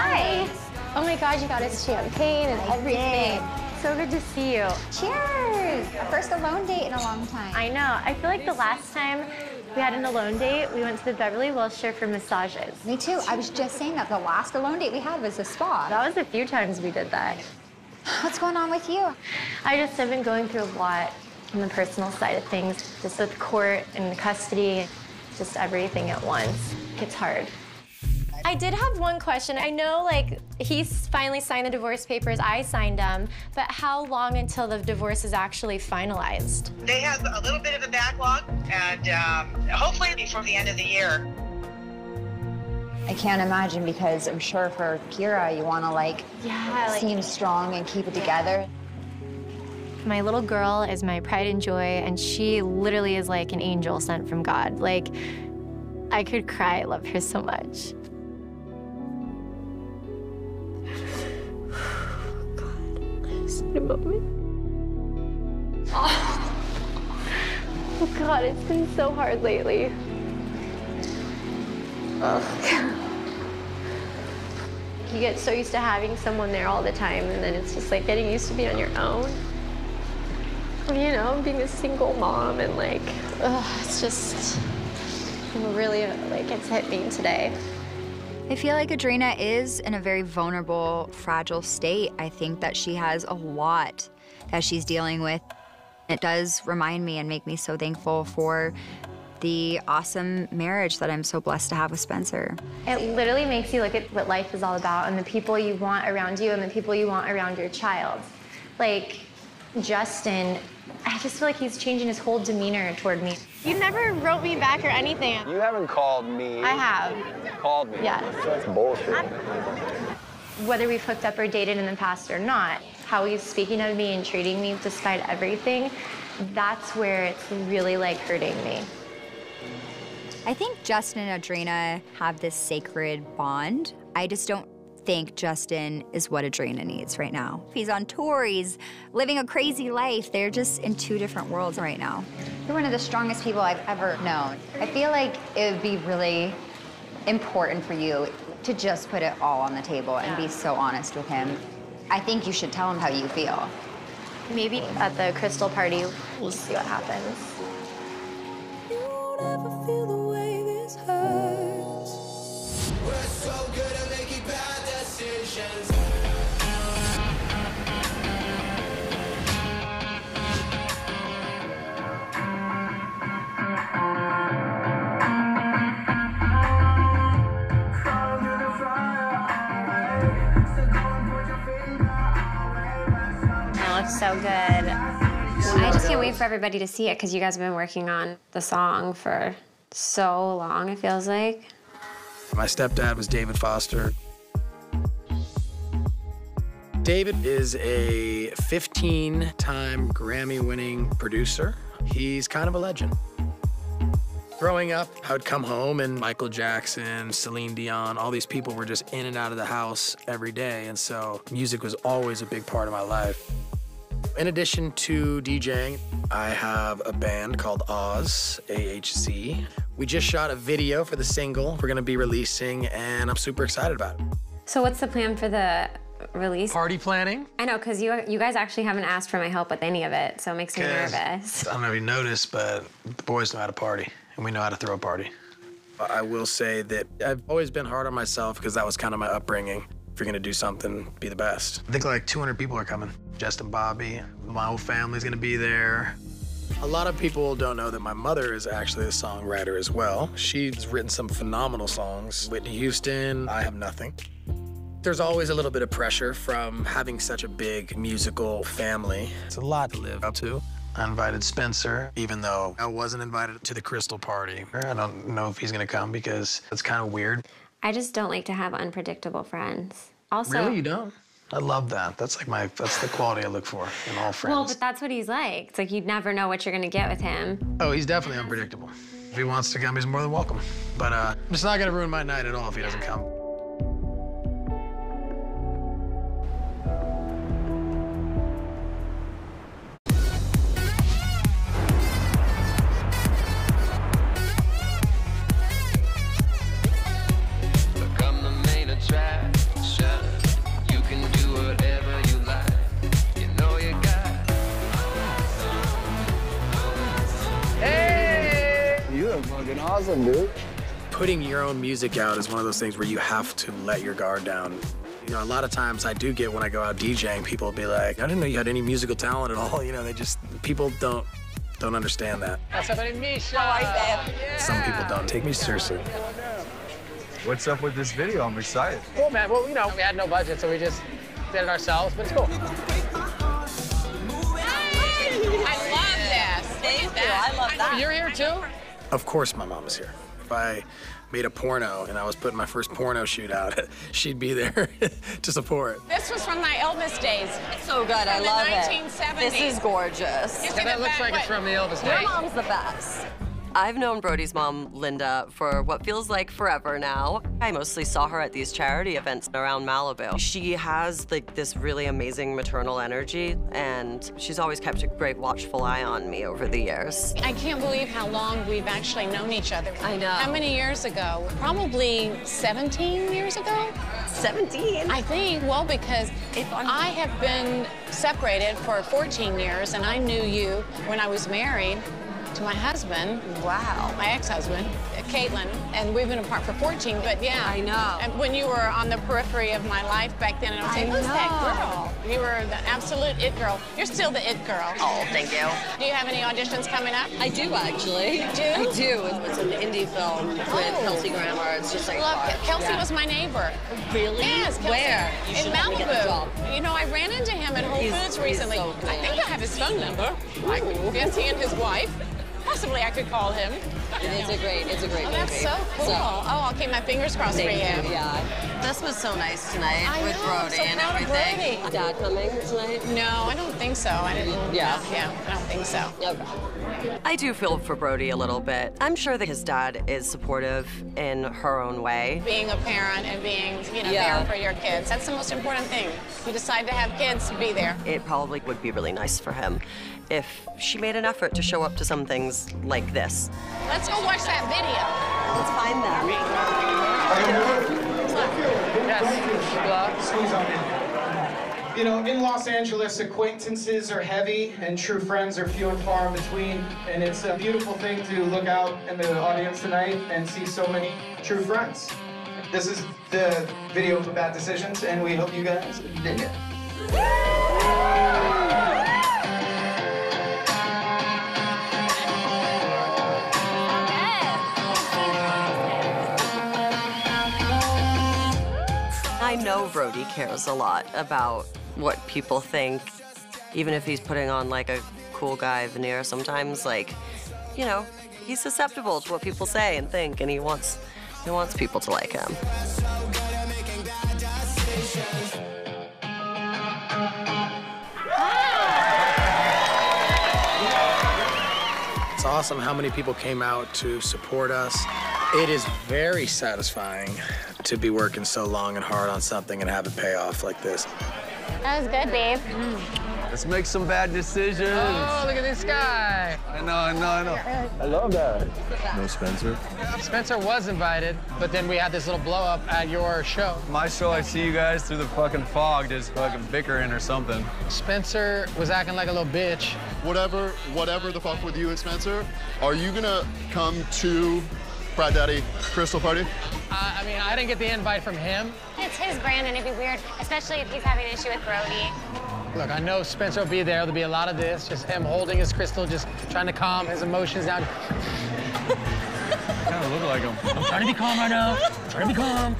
Hi. Oh my God, you got us champagne and everything. So good to see you. Cheers! Our first alone date in a long time. I know. I feel like the last time we had an alone date, we went to the Beverly Wilshire for massages. Me too. I was just saying that the last alone date we had was a spa. That was a few times we did that. What's going on with you? I've been going through a lot on the personal side of things, just with court and custody, just everything at once. It's hard. I did have one question. I know, like, he's finally signed the divorce papers, I signed them, but how long until the divorce is actually finalized? They have a little bit of a backlog, and hopefully before the end of the year. I can't imagine, because I'm sure for Kira, you want to, like, seem strong and keep it together. My little girl is my pride and joy, and she literally is like an angel sent from God. Like, I could cry. I love her so much. A moment. Oh God, it's been so hard lately. You get so used to having someone there all the time, and then it's just like getting used to being on your own. You know, being a single mom, and like, it's just really, like, it's hit me today. I feel like Adrena is in a very vulnerable, fragile state. I think that she has a lot that she's dealing with. It does remind me and make me so thankful for the awesome marriage that I'm so blessed to have with Spencer. It literally makes you look at what life is all about and the people you want around you and the people you want around your child. Like, Justin, I just feel like he's changing his whole demeanor toward me. You never wrote me back or anything. You haven't called me. I have. Called me? Yes. That's bullshit. Whether we've hooked up or dated in the past or not, how he's speaking of me and treating me despite everything, that's where it's really, like, hurting me. I think Justin and Adrena have this sacred bond. I just don't think Justin is what Adrena needs right now. He's on tour, he's living a crazy life. They're just in two different worlds right now. You're one of the strongest people I've ever known. I feel like it would be really important for you to just put it all on the table and be so honest with him. I think you should tell him how you feel. Maybe at the crystal party, we'll see what happens. You won't ever feel the way this hurts. We're so good at making bad decisions. It looks so good. I just can't wait for everybody to see it because you guys have been working on the song for so long, it feels like. My stepdad was David Foster. David is a 15-time Grammy-winning producer. He's kind of a legend. Growing up, I would come home and Michael Jackson, Celine Dion, all these people were just in and out of the house every day, and so music was always a big part of my life. In addition to DJing, I have a band called Oz, AHZ. We just shot a video for the single we're gonna be releasing, and I'm super excited about it. So what's the plan for the release? Party planning. I know, because you guys actually haven't asked for my help with any of it, so it makes me nervous. I don't know if you noticed, but the boys know how to party, and we know how to throw a party. I will say that I've always been hard on myself because that was kind of my upbringing. If you're gonna do something, be the best. I think like 200 people are coming. Justin, Bobby, my whole family's gonna be there. A lot of people don't know that my mother is actually a songwriter as well. She's written some phenomenal songs. Whitney Houston, I Have Nothing. There's always a little bit of pressure from having such a big musical family. It's a lot to live up to. I invited Spencer, even though I wasn't invited to the crystal party. I don't know if he's gonna come because it's kind of weird. I just don't like to have unpredictable friends. Also, Really, you don't? I love that. That's like that's the quality I look for in all friends. well, but that's what he's like. It's like you never know what you're gonna get with him. Oh, he's definitely unpredictable. If he wants to come, he's more than welcome. But it's not gonna ruin my night at all if he doesn't come. Become the main attraction. awesome, dude. Putting your own music out is one of those things where you have to let your guard down. You know, a lot of times I do get when I go out DJing, people will be like, I didn't know you had any musical talent at all. You know, people don't understand that. Some people don't take me seriously. What's up with this video? I'm excited. Cool, man. Well, you know, we had no budget, so we just did it ourselves, but it's cool. I love this. Thank you. I love that. You're here too? Of course my mom is here. If I made a porno and I was putting my first porno shoot out, she'd be there to support. This was from my Elvis days. It's so good. I love it. From the 1970s. This is gorgeous. Yeah, that looks like it's from the Elvis days. Your mom's the best. I've known Brody's mom, Linda, for what feels like forever now. I mostly saw her at these charity events around Malibu. She has like this really amazing maternal energy, and she's always kept a great watchful eye on me over the years. I can't believe how long we've actually known each other. I know. How many years ago? Probably 17 years ago? 17? I think, well, because I have been separated for 14 years, and I knew you when I was married to my husband. Wow. My ex-husband, Caitlin, and we've been apart for 14, but yeah. I know. And when you were on the periphery of my life back then, and I was saying, who's that girl? You were the absolute it girl. You're still the it girl. Oh, thank you. Do you have any auditions coming up? I do, actually. You do? I do. It's an indie film with Kelsey Grammer. It's just like Kelsey was my neighbor. Really? Yes, Kelsey. Where? In Malibu. You know, I ran into him at Whole Foods recently. So cool. I think I have his phone number. Yes, he and his wife. Possibly I could call him. It's a great movie. That's so cool. Oh, I'll keep my fingers crossed for you. Yeah. This was so nice tonight with Brody and everything. Brody. Dad coming tonight? No, I don't think so. I didn't. Yeah. Yeah, I don't think so. Okay. I do feel for Brody a little bit. I'm sure that his dad is supportive in her own way. Being a parent and being, there for your kids, that's the most important thing. You decide to have kids, be there. It probably would be really nice for him if she made an effort to show up to some things like this. Let's go watch that video. Let's find them. You know, in Los Angeles, acquaintances are heavy and true friends are few and far in between. And it's a beautiful thing to look out in the audience tonight and see so many true friends. This is the video for Bad Decisions, and we hope you guys dig it. I know Brody cares a lot about what people think, even if he's putting on like a cool guy veneer sometimes, he's susceptible to what people say and think, and he wants people to like him. It's awesome how many people came out to support us. It is very satisfying to be working so long and hard on something and have it pay off like this. That was good, babe. Let's make some bad decisions. Oh, look at this guy. I know. I love that. No Spencer? Spencer was invited, but then we had this little blow up at your show. My show, I see you guys through the fucking fog just fucking bickering or something. Spencer was acting like a little bitch. Whatever the fuck with you and Spencer, are you gonna come to Frat Daddy Crystal Party? I mean, I didn't get the invite from him. It's his brand, and it'd be weird, especially if he's having an issue with Brody. Look, I know Spencer will be there. There'll be a lot of this, just him holding his crystal, just trying to calm his emotions down. Kind of look like him. I'm trying to be calm right now. I'm trying to be calm.